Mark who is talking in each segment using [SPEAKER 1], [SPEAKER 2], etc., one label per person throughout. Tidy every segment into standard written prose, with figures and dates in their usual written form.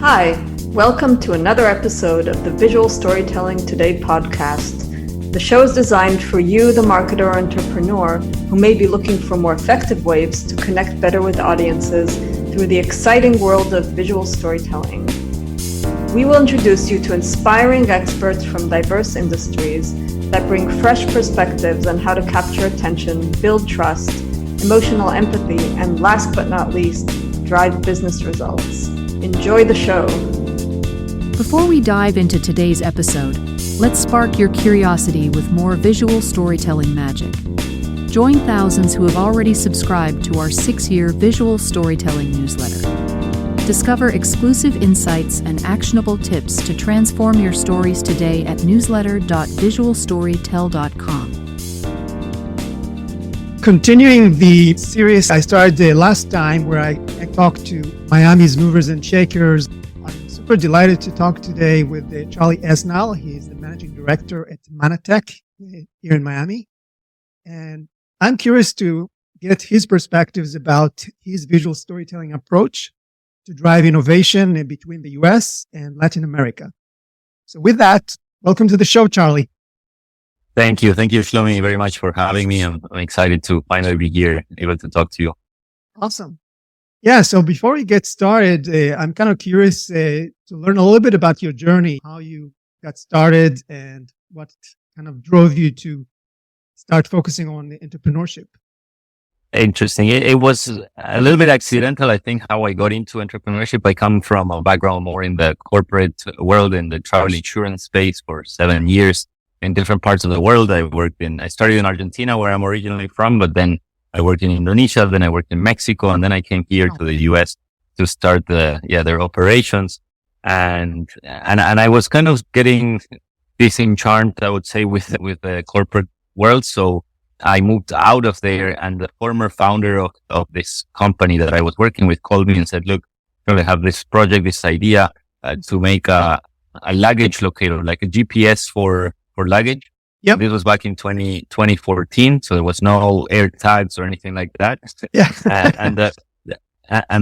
[SPEAKER 1] Hi, welcome to another episode of the Visual Storytelling Today podcast. The show is designed for you, the marketer or entrepreneur, who may be looking for more effective ways to connect better with audiences through the exciting world of visual storytelling. We will introduce you to inspiring experts from diverse industries that bring fresh perspectives on how to capture attention, build trust, emotional empathy, and last but not least, drive business results. Enjoy the show.
[SPEAKER 2] Before we dive into today's episode, let's spark your curiosity with more visual storytelling magic. Join thousands who have already subscribed to our 6-year visual storytelling newsletter. Discover exclusive insights and actionable tips to transform your stories today at newsletter.visualstorytell.com.
[SPEAKER 3] Continuing the series I started last time where I talked to Miami's movers and shakers, I'm super delighted to talk today with Charlie Esnall. He's the managing director at Manatech here in Miami. And I'm curious to get his perspectives about his visual storytelling approach to drive innovation between the US and Latin America. So with that, welcome to the show, Charlie.
[SPEAKER 4] Thank you. Thank you, Shlomi, very much for having me. I'm excited to finally be here, able to talk to you.
[SPEAKER 3] Awesome. Yeah. So before we get started, I'm kind of curious to learn a little bit about your journey, how you got started and what kind of drove you to start focusing on the entrepreneurship.
[SPEAKER 4] Interesting. It was a little bit accidental, I think, how I got into entrepreneurship. I come from a background more in the corporate world, in the travel insurance space for 7 years. In different parts of the world. I started in Argentina, where I'm originally from, but then I worked in Indonesia, then I worked in Mexico, and then I came here to the US to start their operations. And I was kind of getting disenchanted, I would say, with the corporate world. So I moved out of there, and the former founder of this company that I was working with called me and said, look, I have this project, this idea to make a luggage locator, like a GPS for luggage.
[SPEAKER 3] Yep.
[SPEAKER 4] This was back in 2014. So there was no air tags or anything like that.
[SPEAKER 3] Yeah.
[SPEAKER 4] and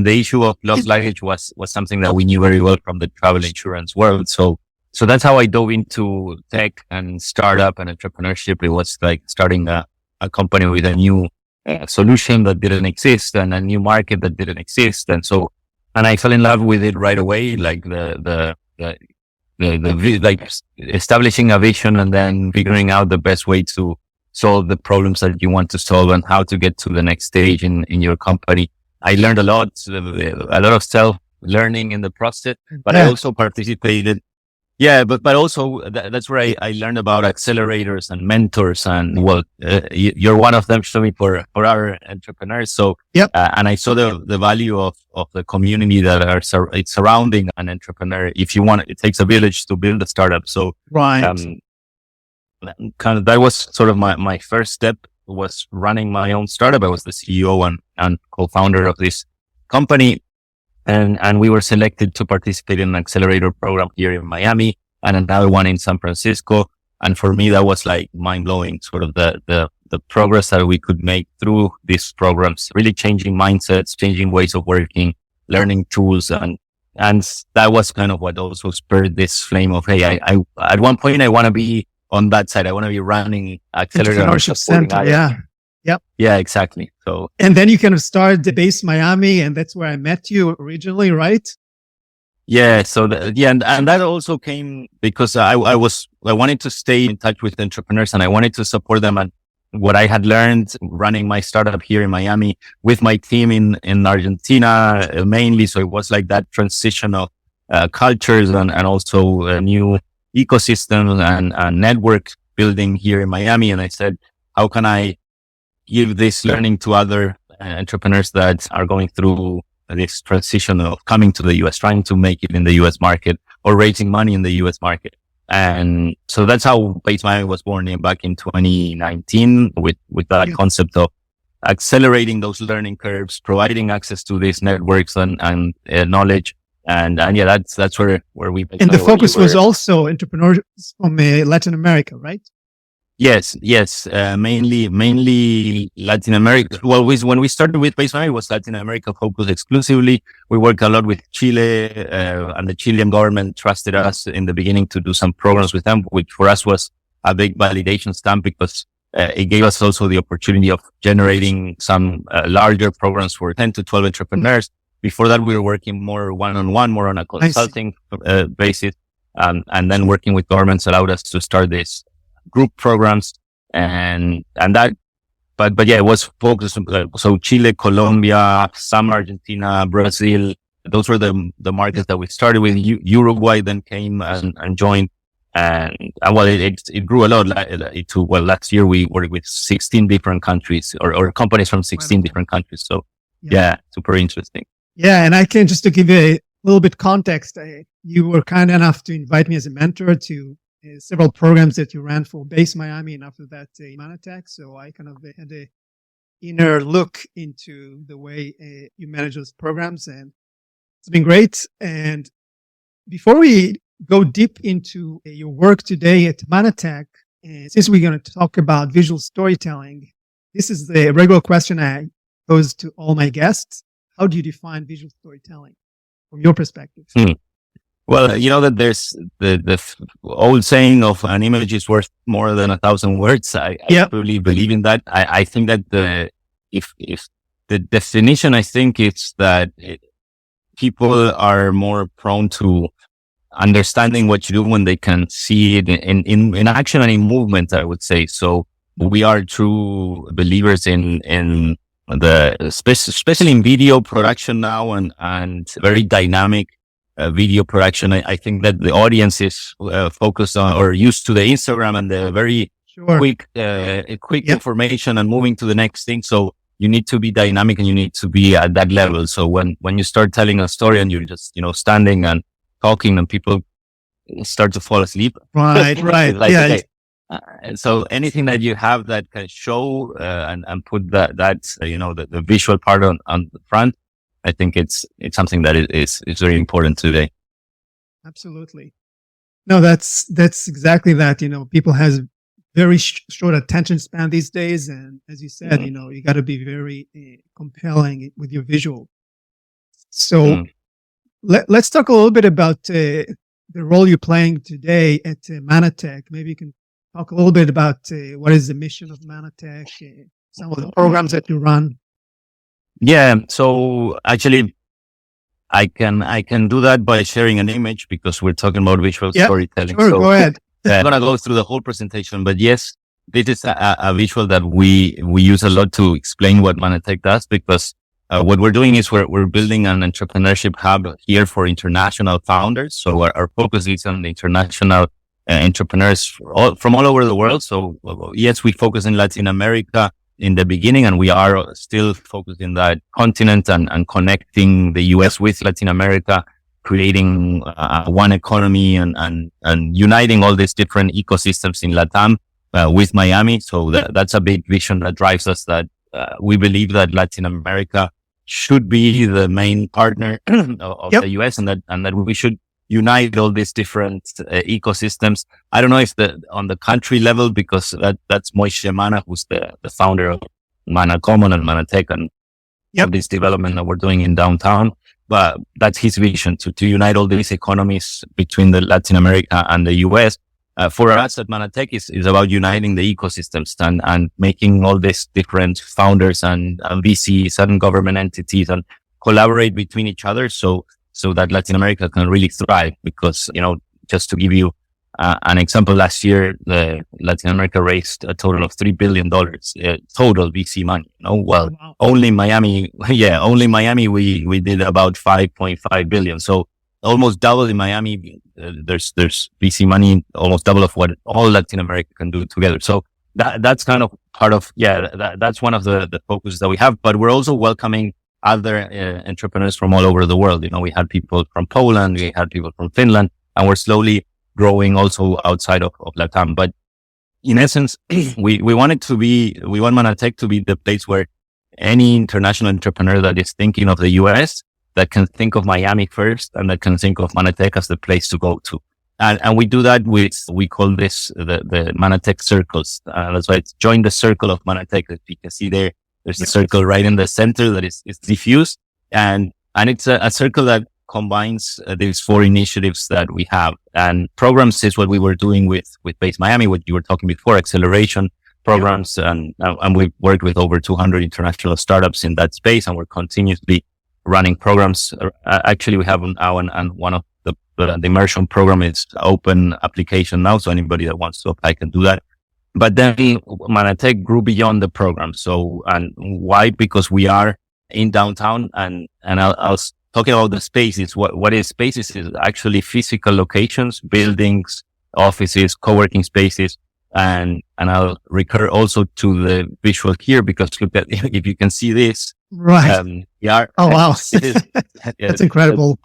[SPEAKER 4] the issue of lost luggage was something that we knew very well from the travel insurance world. So that's how I dove into tech and startup and entrepreneurship. It was like starting a company with a new solution that didn't exist and a new market that didn't exist. And I fell in love with it right away. Like like establishing a vision and then figuring out the best way to solve the problems that you want to solve and how to get to the next stage in your company. I learned a lot of self-learning in the process, but I also participated. Yeah, but also that's where I learned about accelerators and mentors, and you're one of them, Shlomi, for our entrepreneurs. So,
[SPEAKER 3] yep.
[SPEAKER 4] And I saw the value of the community that it's surrounding an entrepreneur. If you want, it takes a village to build a startup. So,
[SPEAKER 3] right.
[SPEAKER 4] Kind of that was sort of my first step, was running my own startup. I was the CEO and co-founder of this company. And we were selected to participate in an accelerator program here in Miami and another one in San Francisco. And for me, that was like mind blowing, sort of the progress that we could make through these programs, really changing mindsets, changing ways of working, learning tools. And that was kind of what also spurred this flame of, hey, I at one point, I want to be on that side. I want to be running accelerator.
[SPEAKER 3] Entrepreneurship Center. Yeah. Yep.
[SPEAKER 4] Yeah, exactly. So,
[SPEAKER 3] and then you kind of started the base Miami, and that's where I met you originally, right?
[SPEAKER 4] Yeah. So, and that also came because I wanted to stay in touch with entrepreneurs, and I wanted to support them. And what I had learned running my startup here in Miami with my team in Argentina mainly. So it was like that transition of cultures and also a new ecosystem and network building here in Miami. And I said, how can I give this learning to other entrepreneurs that are going through this transition of coming to the US, trying to make it in the US market or raising money in the US market. And so that's how Base Miami was born back in 2019 with that concept of accelerating those learning curves, providing access to these networks and knowledge. And yeah, that's where we.
[SPEAKER 3] And the focus was also entrepreneurs from Latin America, right?
[SPEAKER 4] Yes. Mainly Latin America. Well, when we started with Base Miami, it was Latin America focused exclusively. We worked a lot with Chile, and the Chilean government trusted us in the beginning to do some programs with them, which for us was a big validation stamp because it gave us also the opportunity of generating some larger programs for 10 to 12 entrepreneurs. Before that, we were working more one-on-one, more on a consulting basis. And then working with governments allowed us to start this group programs and that, but yeah, it was focused on, so Chile, Colombia, some Argentina, Brazil. Those were the markets that we started with. Uruguay then came and joined, and well, it grew a lot. Last year we worked with 16 different countries or companies from 16 different countries. So yeah, super interesting.
[SPEAKER 3] Yeah. And I can, just to give you a little bit context, you were kind enough to invite me as a mentor to several programs that you ran for Base Miami, and after that, Manatech. So I kind of had a inner look into the way you manage those programs, and it's been great. And before we go deep into your work today at Manatech, since we're going to talk about visual storytelling, this is the regular question I pose to all my guests. How do you define visual storytelling from your perspective?
[SPEAKER 4] Well, you know that there's the old saying of an image is worth more than 1,000 words. I truly believe in that. I think that if the definition, I think it's that people are more prone to understanding what you do when they can see it in action and in movement, I would say. So we are true believers in especially in video production now and very dynamic video production. I think that the audience is focused on or used to the Instagram and the very quick information and moving to the next thing. So you need to be dynamic and you need to be at that level. So when you start telling a story and you're just, standing and talking and people start to fall asleep.
[SPEAKER 3] Right.
[SPEAKER 4] Okay. And so anything that you have that can show and put the visual part on the front, I think it's something that is very important today.
[SPEAKER 3] Absolutely. No, that's exactly that. People has very short attention span these days, and as you said, you got to be very compelling with your visual. So let's talk a little bit about the role you're playing today at Manatech. Maybe you can talk a little bit about what is the mission of Manatech, some of the programs that you run.
[SPEAKER 4] Yeah. So actually, I can do that by sharing an image because we're talking about visual storytelling.
[SPEAKER 3] Sure,
[SPEAKER 4] so
[SPEAKER 3] go ahead.
[SPEAKER 4] I'm going to go through the whole presentation, but yes, this is a visual that we use a lot to explain what Manatech does, because what we're doing is we're building an entrepreneurship hub here for international founders. So our focus is on the international entrepreneurs from all over the world. So yes, we focus in Latin America in the beginning, and we are still focused in that continent and connecting the US with Latin America, creating one economy and uniting all these different ecosystems in LATAM with Miami. So that's a big vision that drives us, that we believe that Latin America should be the main partner of the US, and that we should unite all these different ecosystems. I don't know if on the country level, because that's Moishe Mana, who's the founder of Mana Common and Manatech and this development that we're doing in downtown. But that's his vision, to unite all these economies between the Latin America and the US. For us at Manatech is about uniting the ecosystems and making all these different founders and VCs and government entities and collaborate between each other. So that Latin America can really thrive, because, just to give you an example, last year, Latin America raised a total of $3 billion, total VC money. Only Miami, we did about 5.5 billion. So almost double in Miami. There's VC money, almost double of what all Latin America can do together. So that's kind of part of, that's one of the focuses that we have, but we're also welcoming other entrepreneurs from all over the world. We had people from Poland, we had people from Finland, and we're slowly growing also outside of LATAM. But in essence, we want Manatech to be the place where any international entrepreneur that is thinking of the US, that can think of Miami first, and that can think of Manatech as the place to go to. And we do that we call this the Manatech circles. That's why it's join the circle of Manatech. That you can see there's a circle right in the center that is diffused. And it's a circle that combines these 4 initiatives that we have. And programs is what we were doing with Base Miami, what you were talking before, acceleration programs. And we've worked with over 200 international startups in that space, and we're continuously running programs. Actually, we have now, and one of the immersion program is open application now. So anybody that wants to apply can do that. But then Manatech grew beyond the program. So, and why? Because we are in downtown, and I was talking about the spaces. What is spaces is actually physical locations, buildings, offices, co-working spaces. And I'll recur also to the visual here, because look at, if you can see this.
[SPEAKER 3] Right.
[SPEAKER 4] Yeah.
[SPEAKER 3] Oh, wow. That's incredible.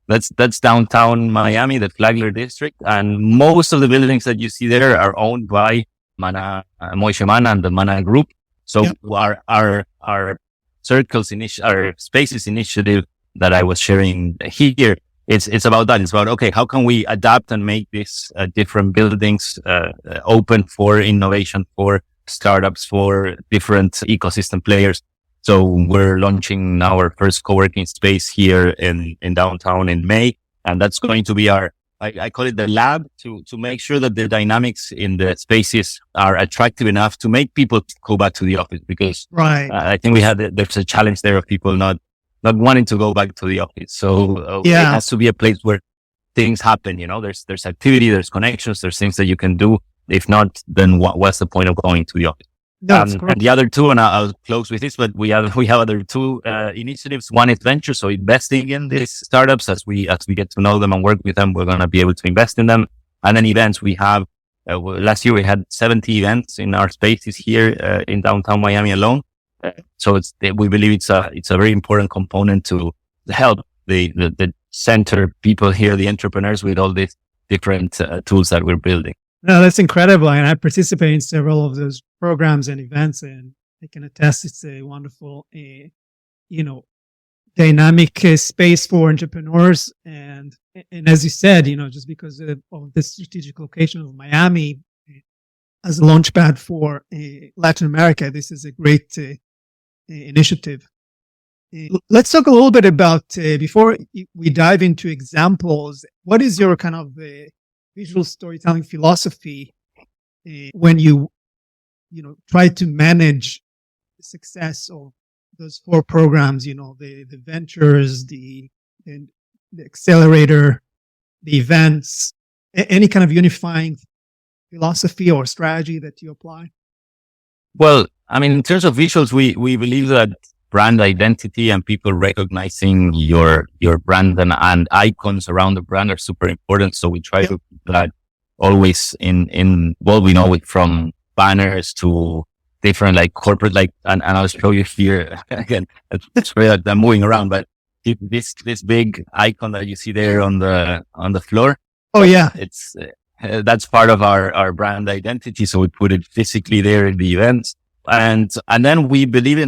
[SPEAKER 4] That's downtown Miami, the Flagler district. And most of the buildings that you see there are owned by Moishe Mana and the Mana Group. So our circles our spaces initiative that I was sharing here, it's about that. It's about, okay, how can we adapt and make these different buildings open for innovation, for startups, for different ecosystem players. So we're launching our first co-working space here in downtown in May. And that's going to be I call it the lab, to make sure that the dynamics in the spaces are attractive enough to make people go back to the office. Because I think there's a challenge there of people not wanting to go back to the office. So it has to be a place where things happen. There's activity, there's connections, there's things that you can do. If not, then what's the point of going to the office? And the other two, and I'll close with this, but we have other 2 initiatives. One is venture, so investing in these startups. As we get to know them and work with them, we're going to be able to invest in them. And then events, we have last year we had 70 events in our spaces here in downtown Miami alone. So we believe it's a very important component to help the center people here, the entrepreneurs, with all these different tools that we're building.
[SPEAKER 3] No, that's incredible. And I participate in several of those programs and events, and I can attest it's a wonderful, dynamic space for entrepreneurs. And as you said, just because of the strategic location of Miami as a launchpad for Latin America, this is a great initiative. Let's talk a little bit about, before we dive into examples, what is your kind of visual storytelling philosophy when you try to manage the success of those 4 programs, the ventures, the accelerator, the events, any kind of unifying philosophy or strategy that you apply?
[SPEAKER 4] Well, I mean, in terms of visuals, we believe that brand identity and people recognizing your brand and icons around the brand are super important. So we try to keep that always in what we know it, from banners to different corporate, and I'll show you here again. It's really I'm moving around, but this big icon that you see there on the floor.
[SPEAKER 3] Oh yeah.
[SPEAKER 4] It's that's part of our brand identity. So we put it physically there in the events. And then we believe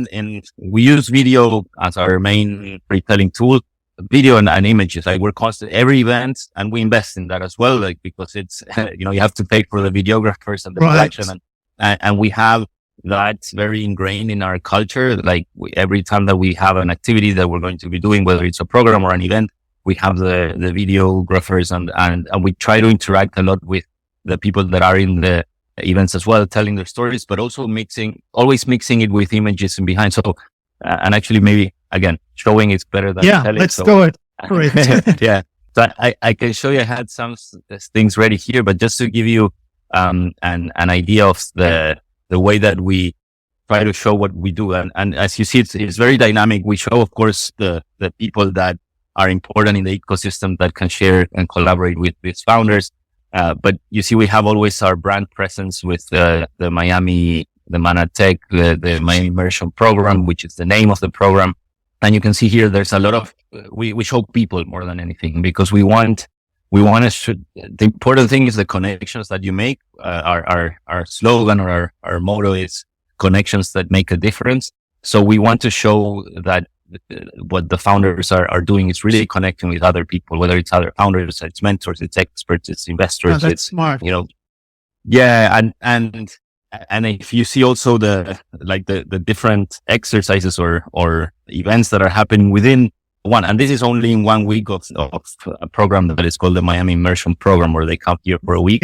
[SPEAKER 4] we use video as our main storytelling tool, video and images. We're constant every event, and we invest in that as well, because it's, you have to pay for the videographers and the production, and we have that very ingrained in our culture. Every time that we have an activity that we're going to be doing, whether it's a program or an event, we have the videographers and we try to interact a lot with the people that are in the events as well, telling their stories, but also always mixing it with images and behind. So, and actually maybe again, showing is better than telling.
[SPEAKER 3] Let's go it. Great.
[SPEAKER 4] Yeah. So I can show you, I had some things ready here, but just to give you, an idea of the way that we try to show what we do. And as you see, it's very dynamic. We show, of course, the people that are important in the ecosystem that can share and collaborate with these founders. But you see, we have always our brand presence with the Miami, the Manatech, the Miami Immersion Program, which is the name of the program. And you can see here, there's a lot of, we show people more than anything, because we want to, the important thing is the connections that you make. Our slogan or our motto is connections that make a difference. So we want to show that what the founders are doing is really connecting with other people, whether it's other founders, it's mentors, it's experts, it's investors.
[SPEAKER 3] That's
[SPEAKER 4] it's
[SPEAKER 3] smart.
[SPEAKER 4] Yeah. And if you see also the different exercises or events that are happening within one, and this is only in 1 week of a program that is called the Miami Immersion Program, where they come here for a week.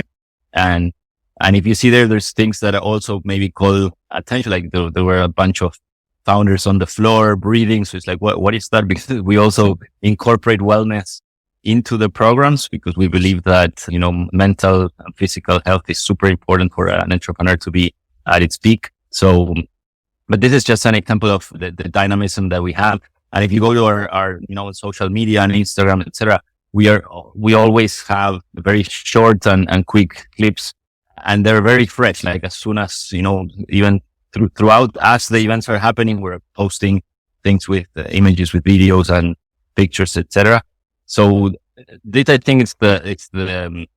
[SPEAKER 4] And if you see there's things that are also maybe call attention, like there were a bunch of founders on the floor breathing. So it's like, what is that? Because we also incorporate wellness into the programs, because we believe that, mental and physical health is super important for an entrepreneur to be at its peak. So, but this is just an example of the dynamism that we have. And if you go to our social media and Instagram, etc., we always have very short and quick clips, and they're very fresh. Like as soon as, even throughout as the events are happening, we're posting things with images, with videos and pictures, etc. So this, I think, it's the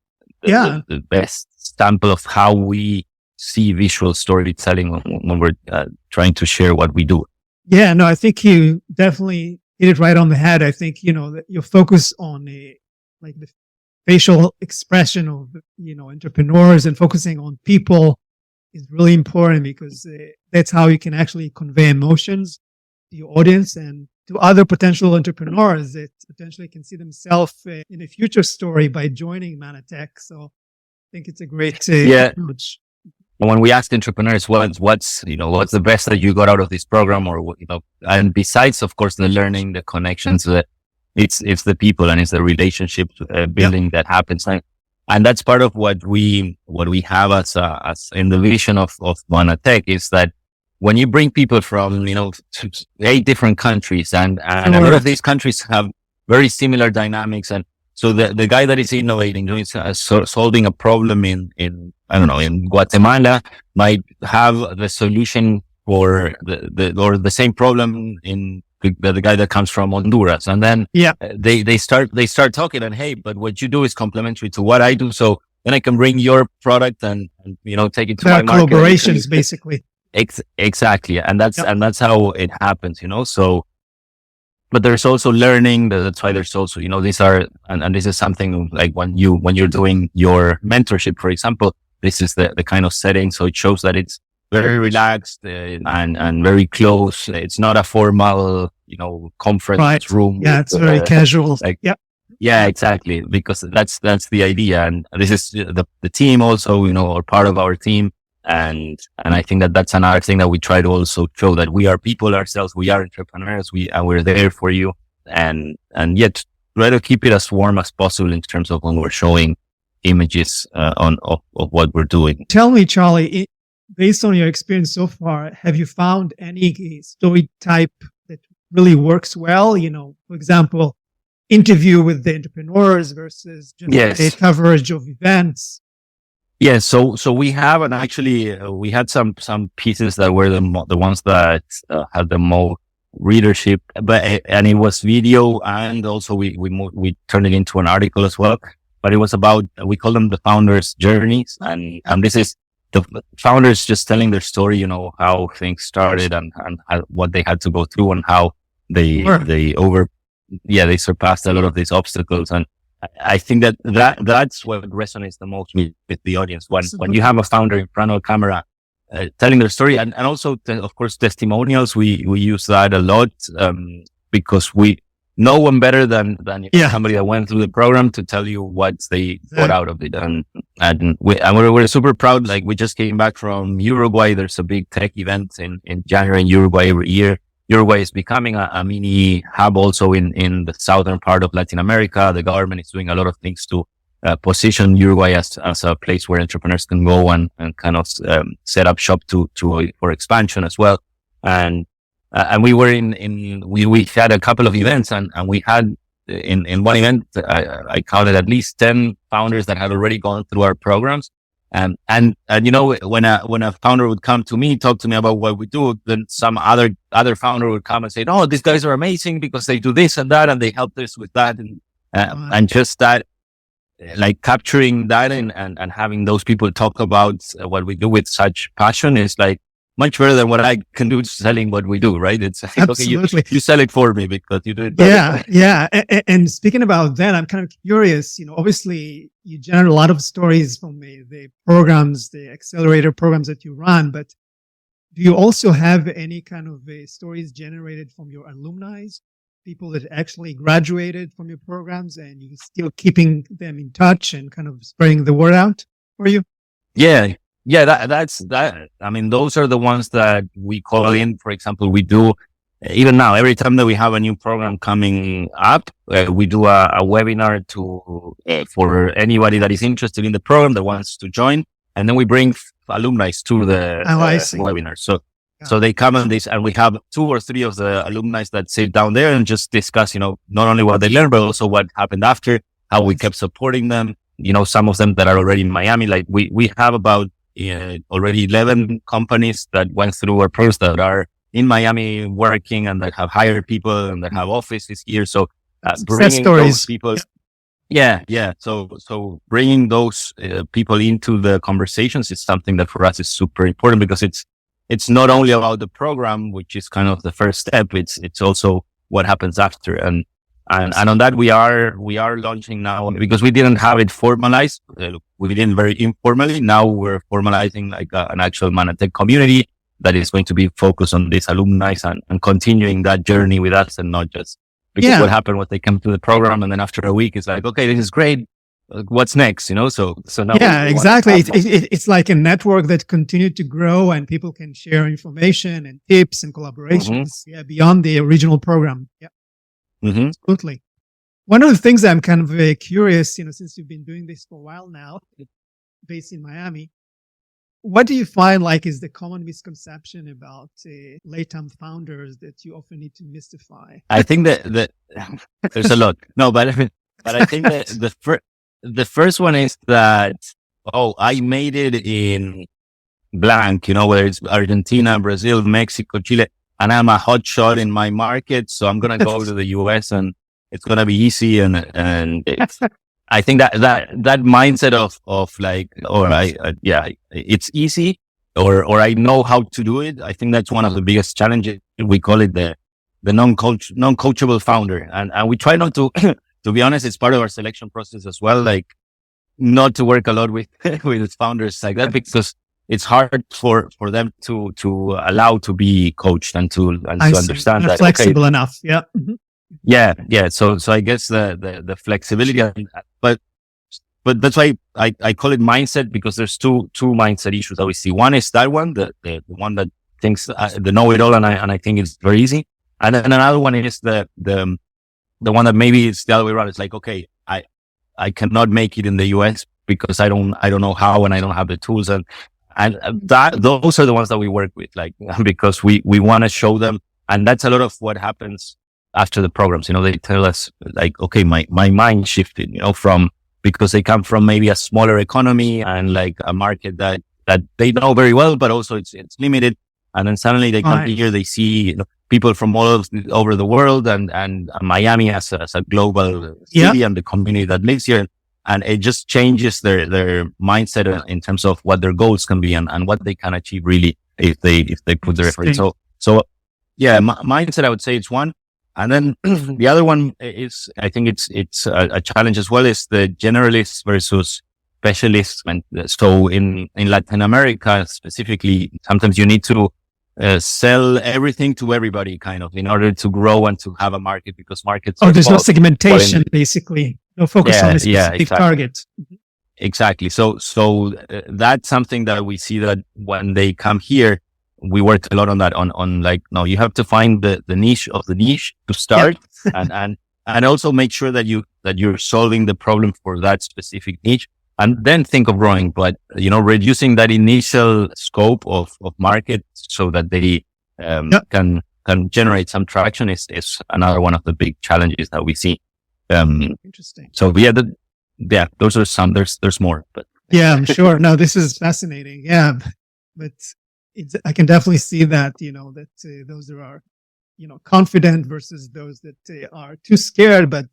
[SPEAKER 4] best sample of how we see visual storytelling when we're trying to share what we do.
[SPEAKER 3] Yeah, no, I think you definitely hit it right on the head. I think, that your focus on the facial expression of, entrepreneurs and focusing on people is really important, because that's how you can actually convey emotions to your audience and to other potential entrepreneurs that potentially can see themselves in a future story by joining Manatech. So I think it's a great approach.
[SPEAKER 4] When we asked entrepreneurs, what's the best that you got out of this program, or, and besides, of course, the learning, the connections, it's the people and it's the relationship building that happens. And that's part of what we have as in the vision of Manatech, is that when you bring people from, 8 different countries, and a lot of these countries have very similar dynamics. And so the guy that is innovating, solving a problem in Guatemala might have the solution for the same problem in the guy that comes from Honduras. And then they start talking, and, hey, but what you do is complementary to what I do. So then I can bring your product and take it to my market.
[SPEAKER 3] Collaborations, basically.
[SPEAKER 4] Exactly. And that's how it happens, So, but there's also learning. That's why there's also, these are, and this is something like when you're doing your mentorship, for example, this is the kind of setting. So it shows that it's very relaxed and very close. It's not a formal, conference room.
[SPEAKER 3] Yeah. It's very casual.
[SPEAKER 4] Yeah, exactly. Because that's the idea. And this is the team also, or part of our team. And I think that's another thing that we try to also show, that we are people ourselves. We are entrepreneurs. We're there for you, and yet try to keep it as warm as possible in terms of when we're showing images of what we're doing.
[SPEAKER 3] Tell me, Charlie, based on your experience so far, have you found any story type that really works well? For example, interview with the entrepreneurs versus just a coverage of events.
[SPEAKER 4] Yeah, so we have, and actually we had some pieces that were the ones that had the most readership, and it was video, and also we turned it into an article as well. But it was about, we call them the founders' journeys, and this is the founders just telling their story, how things started and what they had to go through, and how they surpassed a lot of these obstacles. And I think that's what resonates the most with the audience. When you have a founder in front of a camera, telling their story, and also, of course, testimonials. We use that a lot, because no one better than somebody that went through the program to tell you what they got out of it. And we're super proud. Like, we just came back from Uruguay. There's a big tech event in January in Uruguay every year. Uruguay is becoming a mini hub also in the southern part of Latin America. The government is doing a lot of things to position Uruguay as a place where entrepreneurs can go and kind of set up shop for expansion as well. And we were we had a couple of events, and we had in one event, I counted at least 10 founders that had already gone through our programs. And when a founder would come to me, talk to me about what we do, then some other founder would come and say, "Oh, these guys are amazing because they do this and that, and they help us with that." And just that, like, capturing that and having those people talk about what we do with such passion is like, much better than what I can do selling what we do, right? It's like, okay, you sell it for me because you do it better.
[SPEAKER 3] Yeah. And speaking about that, I'm kind of curious, obviously you generate a lot of stories from the programs, the accelerator programs that you run, but do you also have any kind of stories generated from your alumni, people that actually graduated from your programs, and you still keeping them in touch and kind of spreading the word out for you?
[SPEAKER 4] Yeah. That's that. I mean, those are the ones that we call in. For example, we do even now, every time that we have a new program coming up, we do a webinar for anybody that is interested in the program that wants to join. And then we bring alumni to the webinar. So they come and we have 2 or 3 of the alumni that sit down there and just discuss, not only what they learned, but also what happened after, how we kept supporting them. Some of them that are already in Miami, like we have about already 11 companies that went through our programs that are in Miami working and that have hired people and that have offices here. So bringing those people. Yeah. So bringing those people into the conversations is something that for us is super important, because it's not only about the program, which is kind of the first step. It's also what happens after. And on that, we are launching now, because we didn't have it formalized. We did very informally. Now we're formalizing like an actual Manatech community that is going to be focused on these alumni and continuing that journey with us, and not just because what happened was they come to the program and then after a week it's like, okay, this is great. What's next? So now.
[SPEAKER 3] Yeah, exactly. It's like a network that continued to grow, and people can share information and tips and collaborations. Mm-hmm. Beyond the original program. Yeah.
[SPEAKER 4] Mm-hmm.
[SPEAKER 3] Absolutely. One of the things I'm kind of curious, since you've been doing this for a while now, based in Miami, what do you find like is the common misconception about LATAM founders that you often need to mystify?
[SPEAKER 4] I think that there's a lot. No, but I think that the first one is that, I made it in blank, whether it's Argentina, Brazil, Mexico, Chile, and I'm a hot shot in my market. So I'm going to go to the US and it's going to be easy. And I think that mindset of like, it's easy or I know how to do it. I think that's one of the biggest challenges. We call it the non-coachable founder. And we try not to, to be honest, it's part of our selection process as well. Like not to work a lot with founders like that, because it's hard for them to allow to be coached and to understand that
[SPEAKER 3] flexible enough. Yeah. Mm-hmm.
[SPEAKER 4] Yeah. So I guess the flexibility, but that's why I call it mindset, because there's two mindset issues that we see. One is that one, the one that thinks the know-it-all, and I think it's very easy. And then another one is the one that maybe it's the other way around. It's like, okay, I cannot make it in the US because I don't know how, and I don't have the tools, and those are the ones that we work with, like, because we want to show them. And that's a lot of what happens after the programs. They tell us like, okay, my mind shifted, from, because they come from maybe a smaller economy and like a market that they know very well, but also it's limited. And then suddenly they come here, they see, people from all over the world and Miami as a global city and the community that lives here. And it just changes their mindset in terms of what their goals can be and what they can achieve really if they put their effort. So yeah, mindset, I would say it's one. And then the other one is, I think it's a challenge as well, is the generalists versus specialists. And so in Latin America specifically, sometimes you need to sell everything to everybody kind of in order to grow and to have a market, because markets.
[SPEAKER 3] There's no segmentation, basically. No focus on a specific target.
[SPEAKER 4] Exactly. So that's something that we see that when they come here, we work a lot on that, on like, no, you have to find the niche of the niche to start and also make sure that you're solving the problem for that specific niche, and then think of growing. But, reducing that initial scope of market so that they, can generate some traction is another one of the big challenges that we see.
[SPEAKER 3] Interesting.
[SPEAKER 4] So those are some, there's more, but
[SPEAKER 3] yeah, I'm sure. No, this is fascinating. Yeah. But I can definitely see that, that those that are, confident versus those that are too scared, but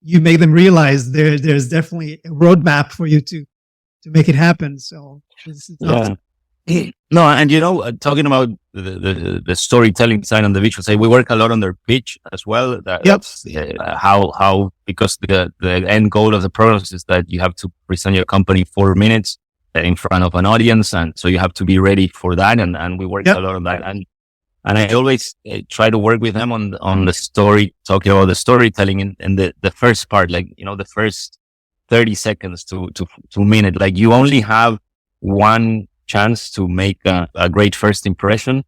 [SPEAKER 3] you make them realize there's definitely a roadmap for you to make it happen. So this is awesome.
[SPEAKER 4] No, and talking about the storytelling side and the visual side, we work a lot on their pitch as well. That's how because the end goal of the program is that you have to present your company 4 minutes in front of an audience, and so you have to be ready for that. And we work a lot on that. And I always try to work with them on the story, talking about the storytelling in the first part, like the first 30 seconds to 2 minutes. Like you only have one chance to make a great first impression.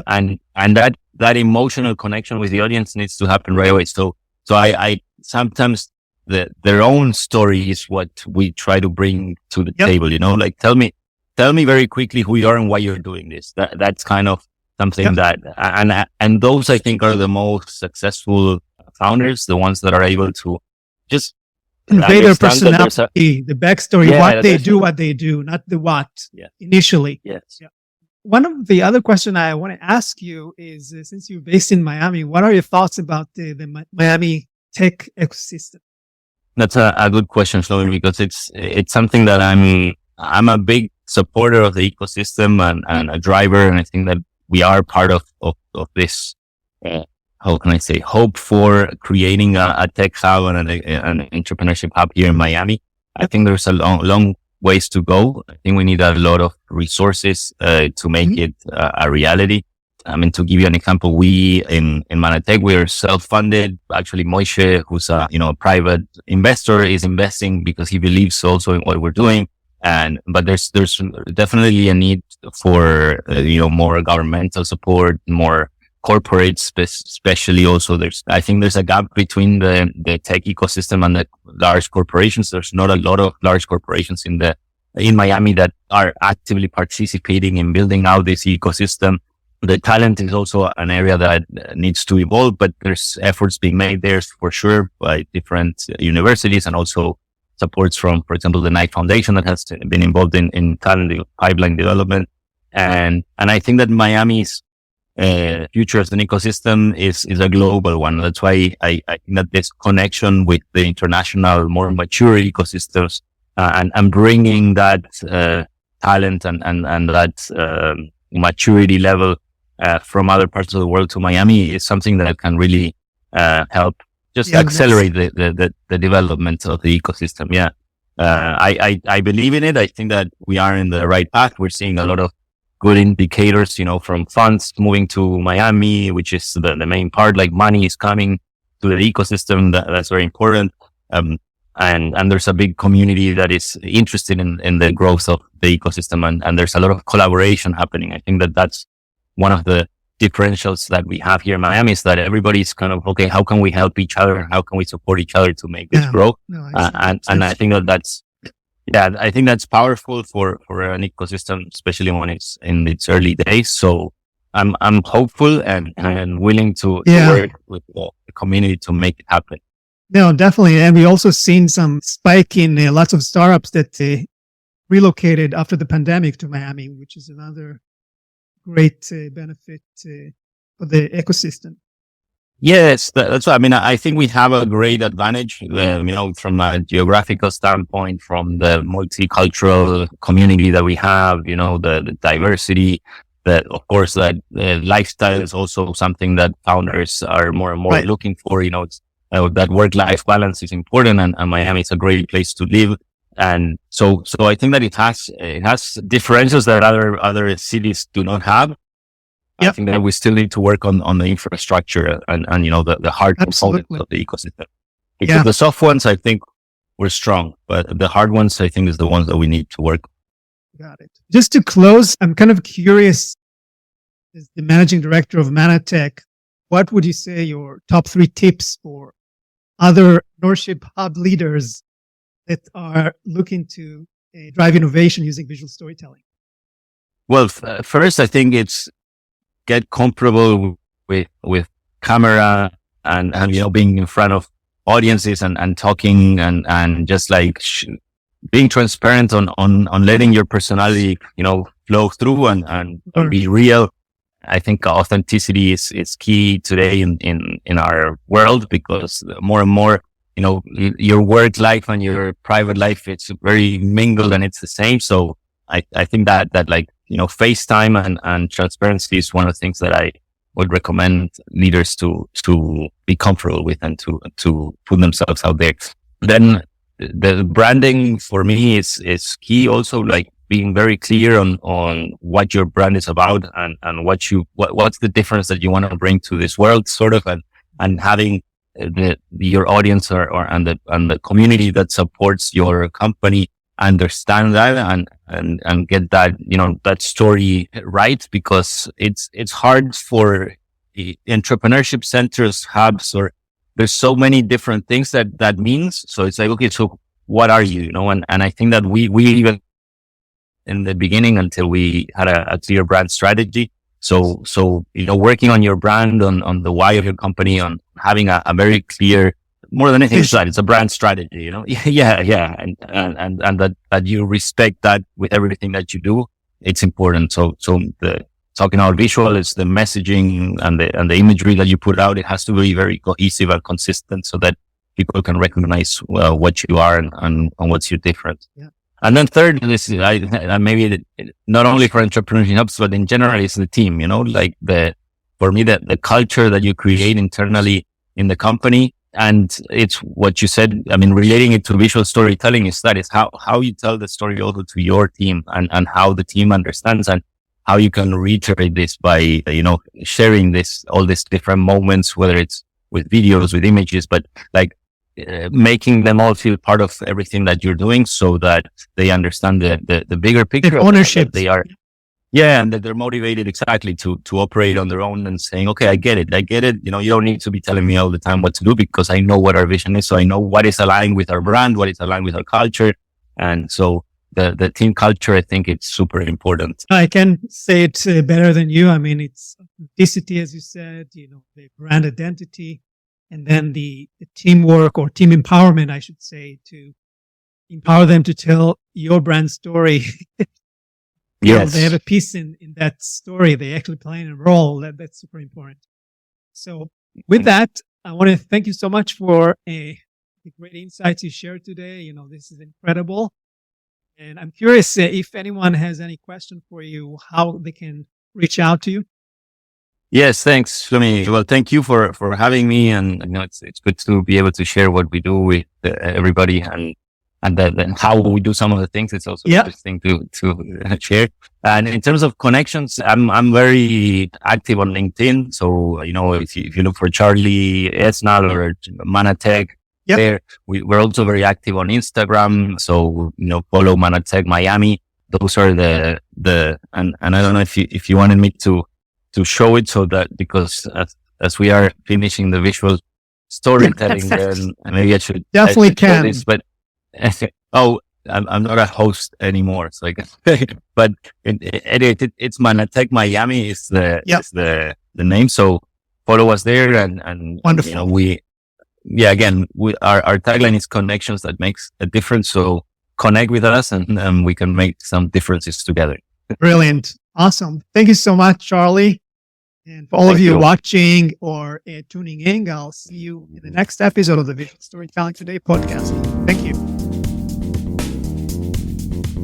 [SPEAKER 4] And that emotional connection with the audience needs to happen right away. So I sometimes their own story is what we try to bring to the table, like tell me very quickly who you are and why you're doing this. That's kind of something that, and those I think are the most successful founders, the ones that are able to just
[SPEAKER 3] convey their personality, the backstory, what they do, not the what initially.
[SPEAKER 4] Yes.
[SPEAKER 3] Yeah. One of the other question I want to ask you is, since you're based in Miami, what are your thoughts about the Miami tech ecosystem?
[SPEAKER 4] That's a good question, Shlomi, because it's something that I'm a big supporter of the ecosystem and a driver, and I think that we are part of this. How can I say, hope for creating a tech hub and an entrepreneurship hub here in Miami. I think there's a long ways to go. I think we need a lot of resources to make it a reality. I mean, to give you an example, we in Manatech, we are self-funded. Actually, Moishe, who's a private investor, is investing because he believes also in what we're doing. But there's definitely a need for more governmental support, more corporates, especially also I think there's a gap between the tech ecosystem and the large corporations. There's not a lot of large corporations in Miami that are actively participating in building out this ecosystem. The talent is also an area that needs to evolve, but there's efforts being made there for sure by different universities and also supports from, for example, the Knight Foundation that has been involved in talent pipeline development. And I think that Miami's future as an ecosystem is a global one. That's why I think that this connection with the international, more mature ecosystems, and bringing that, talent and that, maturity level, from other parts of the world to Miami is something that can really, help just accelerate the development of the ecosystem. Yeah. I believe in it. I think that we are in the right path. We're seeing a lot of good indicators, from funds moving to Miami, which is the main part, like money is coming to the ecosystem. That's very important. And there's a big community that is interested in the growth of the ecosystem. And there's a lot of collaboration happening. I think that that's one of the differentials that we have here in Miami, is that everybody's kind of, okay, how can we help each other? How can we support each other to make this grow?
[SPEAKER 3] No,
[SPEAKER 4] and I think I think that's powerful for an ecosystem, especially when it's in its early days. So I'm hopeful and willing to work with the community to make it happen.
[SPEAKER 3] No, definitely. And we also seen some spike in lots of startups that relocated after the pandemic to Miami, which is another great benefit for the ecosystem.
[SPEAKER 4] Yes, that's what I mean. I think we have a great advantage, from a geographical standpoint, from the multicultural community that we have, the diversity, that of course that lifestyle is also something that founders are more and more looking for. That work-life balance is important, and Miami is a great place to live. And so I think that it has differentials that other cities do not have. I think that we still need to work on the infrastructure and the hard components of the ecosystem. Because the soft ones, I think we're strong, but the hard ones, I think, is the ones that we need to work on.
[SPEAKER 3] Got it. Just to close, I'm kind of curious, as the managing director of Manatech, what would you say your top 3 tips for other entrepreneurship hub leaders that are looking to drive innovation using visual storytelling?
[SPEAKER 4] Well, first, I think it's get comfortable with camera and being in front of audiences and talking and just like being transparent on letting your personality, flow through and be real. I think authenticity is key today in our world, because more and more, your work life and your private life, it's very mingled and it's the same. So I think that like FaceTime and transparency is one of the things that I would recommend leaders to be comfortable with and to put themselves out there. Then the branding for me is key also, like being very clear on what your brand is about and what's the difference that you want to bring to this world, sort of, and having your audience and the community that supports your company understand that and get that, that story right, because it's hard for the entrepreneurship centers, hubs, or there's so many different things that means. So it's like, okay, so what are you, and I think that we even in the beginning, until we had a clear brand strategy. So, working on your brand, on the why of your company, on having a very clear, more than anything, it's a brand strategy, Yeah. And that you respect that with everything that you do. It's important. So talking about visual is the messaging and the imagery that you put out. It has to be very cohesive and consistent so that people can recognize what you are and what's your difference.
[SPEAKER 3] Yeah.
[SPEAKER 4] And then third, this is maybe not only for entrepreneurship hubs, but in general, it's the team, like for me, the culture that you create internally in the company. And it's what you said, relating it to visual storytelling is how you tell the story also to your team and how the team understands and how you can reiterate this by, sharing all these different moments, whether it's with videos, with images, but like, making them all feel part of everything that you're doing so that they understand the bigger picture.
[SPEAKER 3] Their ownership.
[SPEAKER 4] They are, and that they're motivated exactly to operate on their own and saying, okay, I get it. You don't need to be telling me all the time what to do because I know what our vision is. So I know what is aligned with our brand, what is aligned with our culture. And so the team culture, I think it's super important.
[SPEAKER 3] I can say it better than you. It's authenticity, as you said, the brand identity. And then the teamwork or team empowerment, I should say, to empower them to tell your brand story.
[SPEAKER 4] Yes.
[SPEAKER 3] They have a piece in that story. They actually play a role. That's super important. So with that, I want to thank you so much for the great insights you shared today. This is incredible. And I'm curious if anyone has any question for you, how they can reach out to you.
[SPEAKER 4] Yes, thanks, Shlomi. Well, thank you for having me, and it's good to be able to share what we do with everybody and how we do some of the things. It's also interesting to share. And in terms of connections, I'm very active on LinkedIn. So if you look for Charlie Esnal or Manatech, there we're also very active on Instagram. So follow Manatech Miami. Those are the and I don't know if you wanted me to show it, so that because as we are finishing the visual storytelling, then maybe I should
[SPEAKER 3] definitely
[SPEAKER 4] show this, but I'm not a host anymore, so I can. But it's Manatech Miami is the name. So follow us there, and
[SPEAKER 3] wonderful.
[SPEAKER 4] Our tagline is connections that makes a difference. So connect with us, and we can make some differences together.
[SPEAKER 3] Brilliant. Awesome. Thank you so much, Charlie. And for all of you watching or tuning in, I'll see you in the next episode of the Visual Storytelling Today podcast. Thank you.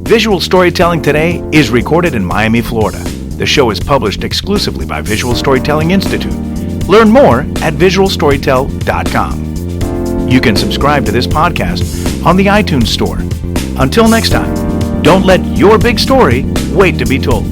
[SPEAKER 5] Visual Storytelling Today is recorded in Miami, Florida. The show is published exclusively by Visual Storytelling Institute. Learn more at visualstorytell.com. You can subscribe to this podcast on the iTunes Store. Until next time, don't let your big story wait to be told.